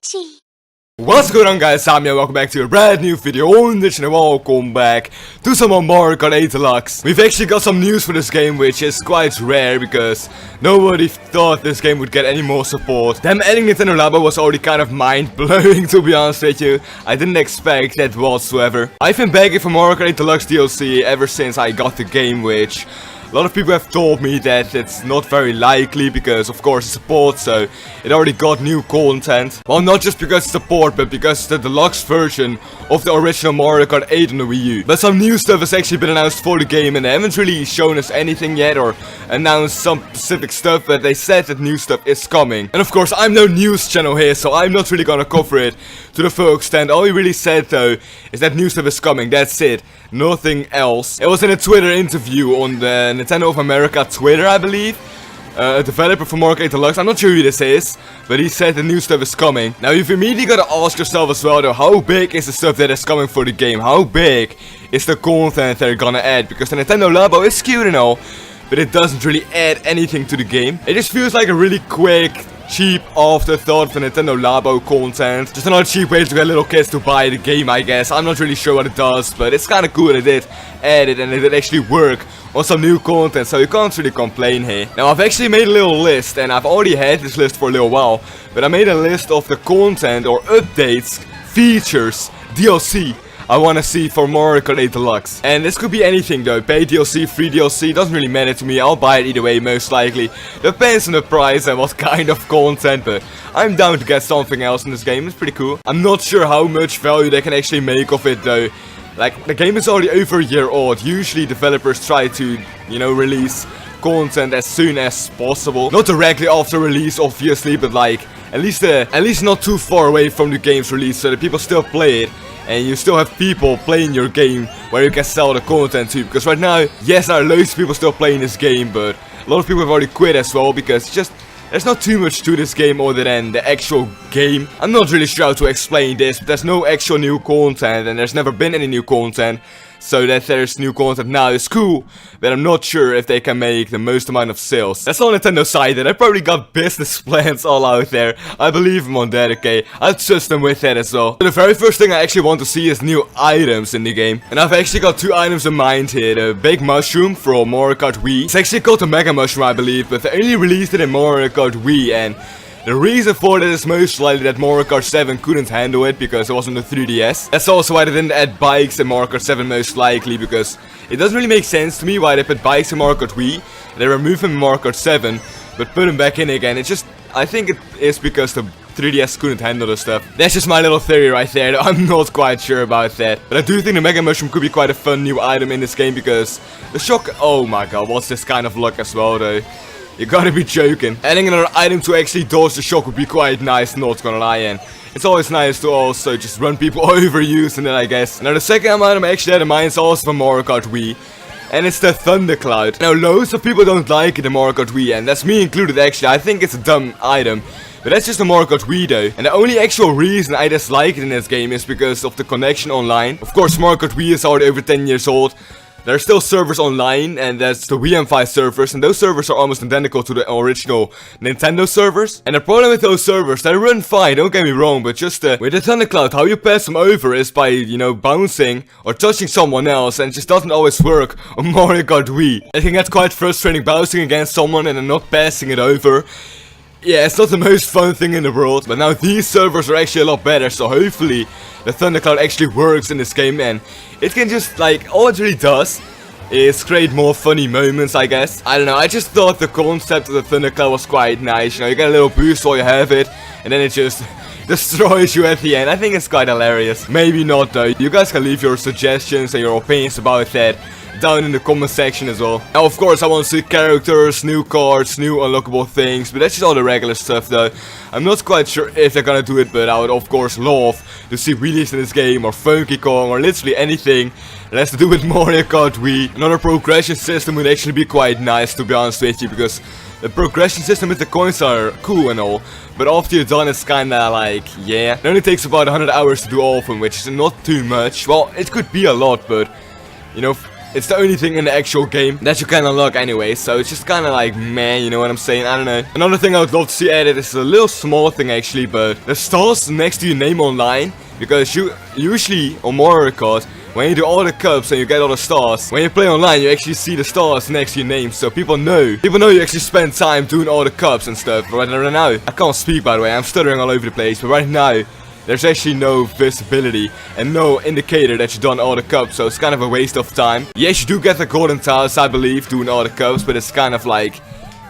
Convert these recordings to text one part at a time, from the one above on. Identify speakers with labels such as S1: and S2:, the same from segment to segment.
S1: Itchy.
S2: What's going on, guys? I'm Meow. Welcome back to a brand new video on the channel. Welcome back to some more Mario Kart 8 Deluxe. We've actually got some news for this game, which is quite rare because nobody thought this game would get any more support. Them adding Nintendo Labo was already kind of mind-blowing, to be honest with you. I didn't expect that whatsoever. I've been begging for Mario Kart 8 Deluxe DLC ever since I got the game, which a lot of people have told me that it's not very likely because, of course, it's a port, so it already got new content. Well, not just because it's a port, but because it's the deluxe version of the original Mario Kart 8 on the Wii U. But some new stuff has actually been announced for the game, and they haven't really shown us anything yet or announced some specific stuff, but they said that new stuff is coming. And of course, I'm no news channel here, so I'm not really gonna cover it to the full extent. All he really said, though, is that new stuff is coming. That's it. Nothing else. It was in a Twitter interview on the Nintendo of America Twitter, I believe. A developer for Mario Kart 8 Deluxe. I'm not sure who this is, but he said the new stuff is coming. Now, you've immediately got to ask yourself as well, though, how big is the stuff that is coming for the game? How big is the content they're gonna add? Because the Nintendo Labo is cute and all, but it doesn't really add anything to the game. It just feels like a really quick, cheap afterthought for Nintendo Labo content. Just another cheap way to get little kids to buy the game, I guess. I'm not really sure what it does, but it's kind of cool that it did add it and it did actually work on some new content, so you can't really complain here. Now, I've actually made a little list, and I've already had this list for a little while, but I made a list of the content or updates, features, DLC I want to see for Mario Kart 8 Deluxe. And this could be anything though, paid DLC, free DLC, doesn't really matter to me. I'll buy it either way, most likely. Depends on the price and what kind of content, but I'm down to get something else in this game. It's pretty cool. I'm not sure how much value they can actually make of it though. Like, the game is already over a year old. Usually developers try to, you know, release content as soon as possible. Not directly after release, obviously, but like, at least not too far away from the game's release, so that people still play it. And you still have people playing your game where you can sell the content to. Because right now, yes, there are loads of people still playing this game, but a lot of people have already quit as well. Because just, there's not too much to this game other than the actual game. I'm not really sure how to explain this, but there's no actual new content. And there's never been any new content. So that there's new content now is cool, but I'm not sure if they can make the most amount of sales. That's all Nintendo side, and they probably got business plans all out there. I believe them on that, okay? I trust them with that as well. So the very first thing I actually want to see is new items in the game. And I've actually got two items in mind here. The Big Mushroom from Mario Kart Wii. It's actually called the Mega Mushroom, I believe, but they only released it in Mario Kart Wii, and the reason for that is most likely that Mario Kart 7 couldn't handle it because it was on the 3DS. That's also why they didn't add bikes in Mario Kart 7 most likely, because it doesn't really make sense to me why they put bikes in Mario Kart Wii. They remove them in Mario Kart 7, but put them back in again. It's just, I think it is because the 3DS couldn't handle the stuff. That's just my little theory right there. I'm not quite sure about that. But I do think the Mega Mushroom could be quite a fun new item in this game because the shock... Oh my god, what's this kind of luck as well though? You gotta be joking. Adding another item to actually dodge the shock would be quite nice, not gonna lie, and it's always nice to also just run people over using it, I guess. Now the second item I actually had in mind is also from Mario Kart Wii, and it's the Thunder Cloud. Now loads of people don't like it in Mario Kart Wii, and that's me included actually. I think it's a dumb item, but that's just a Mario Kart Wii though. And the only actual reason I dislike it in this game is because of the connection online. Of course, Mario Kart Wii is already over 10 years old. There are still servers online, and that's the Wii M5 servers, and those servers are almost identical to the original Nintendo servers. And the problem with those servers, they run fine, don't get me wrong, but just with the Thundercloud, how you pass them over is by, you know, bouncing or touching someone else, and it just doesn't always work on Mario Kart Wii. It can get quite frustrating bouncing against someone and then not passing it over. Yeah, it's not the most fun thing in the world, but now these servers are actually a lot better, so hopefully the Thundercloud actually works in this game, and it can just, like, all it really does is create more funny moments, I guess. I don't know, I just thought the concept of the Thundercloud was quite nice. You know, you get a little boost while you have it, and then it just destroys you at the end. I think it's quite hilarious. Maybe not though. You guys can leave your suggestions and your opinions about that down in the comment section as well. Now, of course, I want to see characters, new cards, new unlockable things, but that's just all the regular stuff though. I'm not quite sure if they're gonna do it, but I would of course love to see wheelies in this game, or Funky Kong, or literally anything that has to do with Mario Kart Wii. Another progression system would actually be quite nice, to be honest with you, because the progression system with the coins are cool and all, but after you're done it's kinda like, yeah. It only takes about 100 hours to do all of them, which is not too much. Well, it could be a lot, but, you know, it's the only thing in the actual game that you can unlock anyway, so it's just kind of like meh, you know what I'm saying? I don't know. Another thing I would love to see added is a little small thing actually, but the stars next to your name online, because you usually on Mario Kart, when you do all the cups and you get all the stars, when you play online you actually see the stars next to your name, so people know you actually spend time doing all the cups and stuff. But right now, I can't speak by the way, I'm stuttering all over the place, but right now there's actually no visibility and no indicator that you've done all the cups, so it's kind of a waste of time. Yes, you do get the golden tiles, I believe, doing all the cups, but it's kind of like,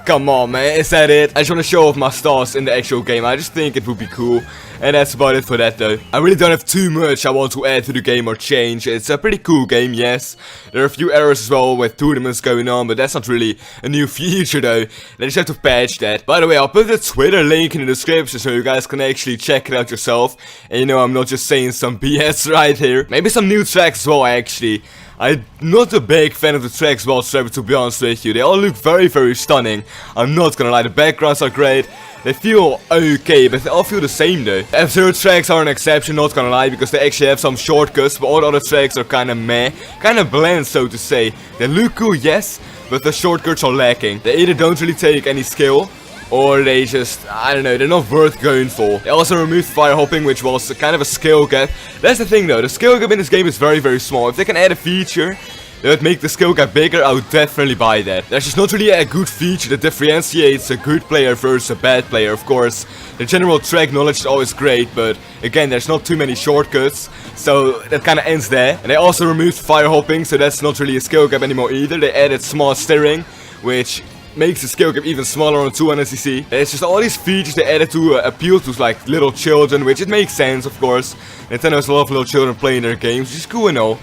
S2: come on man, is that it? I just want to show off my stars in the actual game. I just think it would be cool. And that's about it for that though. I really don't have too much I want to add to the game or change. It's a pretty cool game, yes. There are a few errors as well with tournaments going on, but that's not really a new feature though. They just have to patch that. By the way, I'll put the Twitter link in the description so you guys can actually check it out yourself. And you know, I'm not just saying some BS right here. Maybe some new tracks as well actually. I'm not a big fan of the tracks whatsoever, to be honest with you. They all look very, very stunning. I'm not gonna lie, the backgrounds are great. They feel okay, but they all feel the same though. F-Zero tracks are an exception, not gonna lie, because they actually have some shortcuts, but all the other tracks are kinda meh. Kinda bland, so to say. They look cool, yes, but the shortcuts are lacking. They either don't really take any skill, or they just, I don't know, they're not worth going for. They also removed fire hopping, which was kind of a skill gap. That's the thing though, the skill gap in this game is very, very small. If they can add a feature that would make the skill gap bigger, I would definitely buy that. There's just not really a good feature that differentiates a good player versus a bad player. Of course, the general track knowledge is always great, but again, there's not too many shortcuts, so that kind of ends there. And they also removed fire hopping, so that's not really a skill gap anymore either. They added smart steering, which makes the skill gap even smaller on 200cc. It's just all these features they added to appeal to like little children, which it makes sense, of course. Nintendo has a lot of little children playing their games, which is cool and all.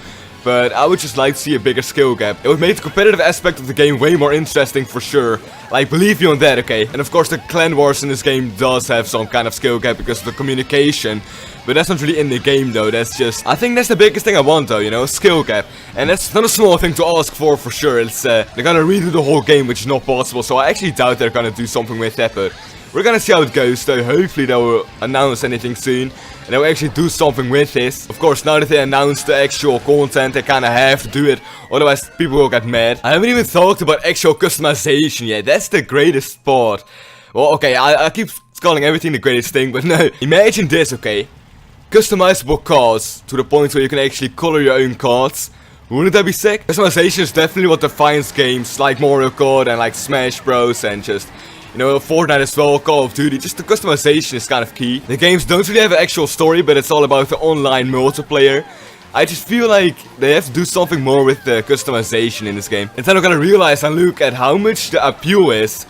S2: But I would just like to see a bigger skill gap. It would make the competitive aspect of the game way more interesting for sure. Like, believe me on that, okay? And of course the clan wars in this game does have some kind of skill gap because of the communication. But that's not really in the game though, that's just, I think that's the biggest thing I want though, you know, a skill gap. And that's not a small thing to ask for sure. It's, they're gonna redo the whole game, which is not possible. So I actually doubt they're gonna do something with that, but we're gonna see how it goes though. Hopefully they will announce anything soon. And they will actually do something with this. Of course, now that they announced the actual content, they kinda have to do it. Otherwise, people will get mad. I haven't even talked about actual customization yet. That's the greatest part. Well, okay, I keep calling everything the greatest thing, but no. Imagine this, okay? Customizable cards to the point where you can actually color your own cards. Wouldn't that be sick? Customization is definitely what defines games like Mario Kart and like Smash Bros. And just, you know, Fortnite as well, Call of Duty. Just the customization is kind of key. The games don't really have an actual story, but it's all about the online multiplayer. I just feel like they have to do something more with the customization in this game. And then I'm gonna realize and look at how much the appeal is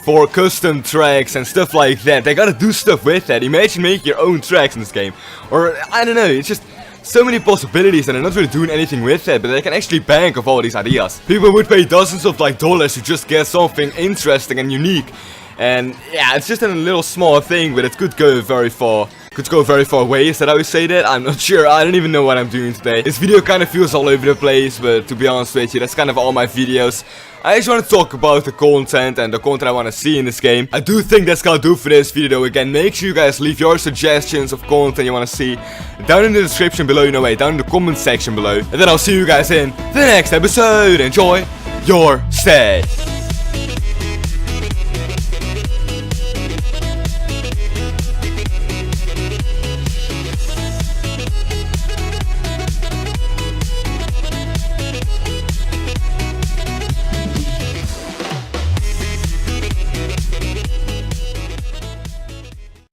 S2: for custom tracks and stuff like that. They gotta do stuff with that. Imagine making your own tracks in this game. Or, I don't know, it's just so many possibilities and they're not really doing anything with that, but they can actually bank off all these ideas. People would pay dozens of like dollars to just get something interesting and unique. And yeah, it's just a little small thing, but it could go very far. Could go very far away, is that how you say that? I'm not sure, I don't even know what I'm doing today. This video kind of feels all over the place, but to be honest with you, that's kind of all my videos. I just want to talk about the content and the content I want to see in this game. I do think that's gonna do for this video. Again, make sure you guys leave your suggestions of content you want to see down in the description below, no way, down in the comment section below. And then I'll see you guys in the next episode. Enjoy your stay.